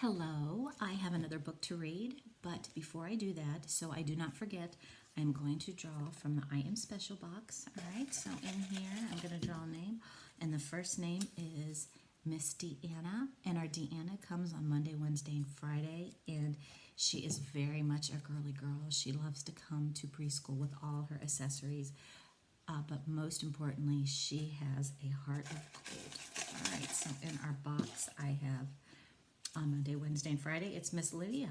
Hello, I have another book to read, but before I do that, so I do not forget, I'm going to draw from the I Am Special box. All right, so in here, I'm going to draw a name, and the first name is Miss Deanna, and our Deanna comes on Monday, Wednesday, and Friday, and she is very much a girly girl. She loves to come to preschool with all her accessories, but most importantly, she has a heart of gold. All right, so in our box, I have on Monday, Wednesday, and Friday, it's Miss Lydia.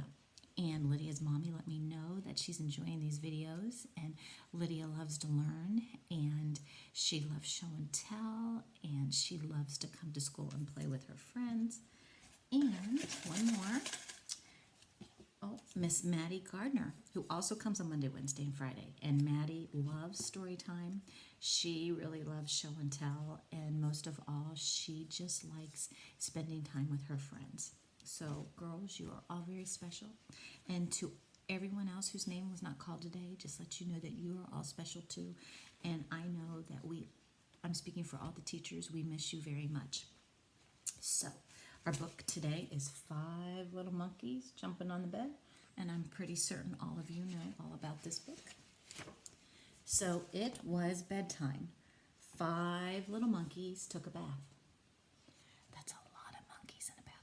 And Lydia's mommy let me know that she's enjoying these videos, and Lydia loves to learn, and she loves show and tell, and she loves to come to school and play with her friends. And one more, oh, Miss Maddie Gardner, who also comes on Monday, Wednesday, and Friday. And Maddie loves story time. She really loves show and tell, and most of all, she just likes spending time with her friends. So, girls, you are all very special. And to everyone else whose name was not called today, just let you know that you are all special too. And I know that I'm speaking for all the teachers, we miss you very much. So, our book today is 5 Little Monkeys Jumping on the Bed. And I'm pretty certain all of you know all about this book. So, it was bedtime. 5 little monkeys took a bath. That's a lot of monkeys in a bathtub.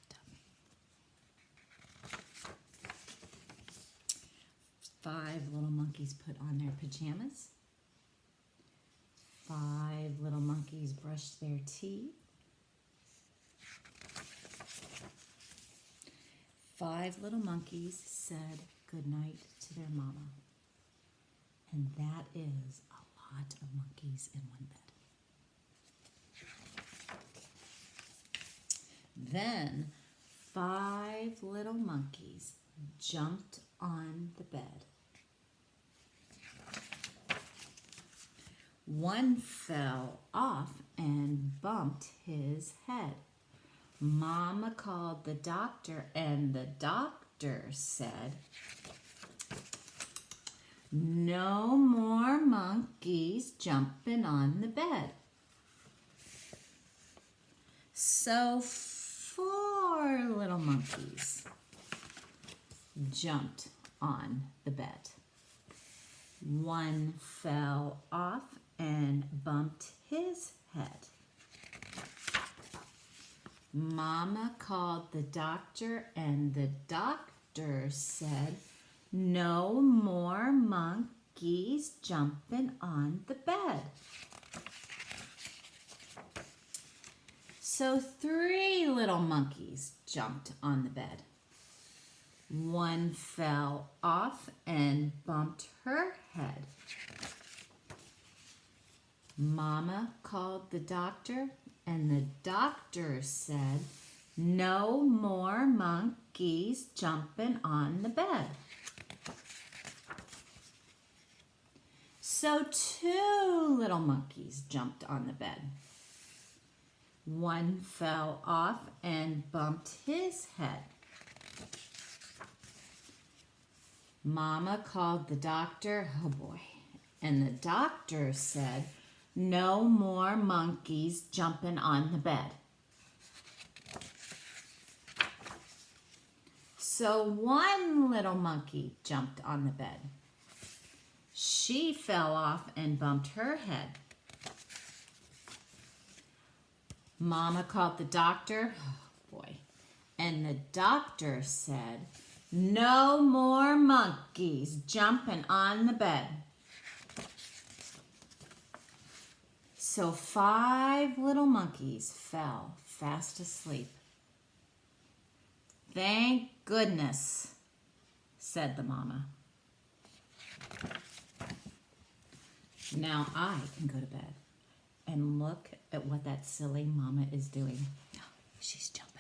5 little monkeys put on their pajamas. 5 little monkeys brushed their teeth. 5 little monkeys said goodnight to their mama. And that is a lot of monkeys in one bed. Then 5 little monkeys jumped on the bed. One fell off and bumped his head. Mama called the doctor, and the doctor said, "No more monkeys jumping on the bed." So 4 little monkeys jumped on the bed. One fell off and bumped his head. Mama called the doctor, and the doctor said, "No more monkeys jumping on the bed." So 3 little monkeys jumped on the bed. One fell off and bumped her head. Mama called the doctor, and the doctor said, "No more monkeys jumping on the bed." So 2 little monkeys jumped on the bed. One fell off and bumped his head. Mama called the doctor, oh boy, and the doctor said, "No more monkeys jumping on the bed." So 1 little monkey jumped on the bed. She fell off and bumped her head. Mama called the doctor, oh boy, and the doctor said, "No more monkeys jumping on the bed." So 5 little monkeys fell fast asleep. "Thank goodness," said the mama. Now I can go to bed and look at what that silly mama is doing. She's jumping.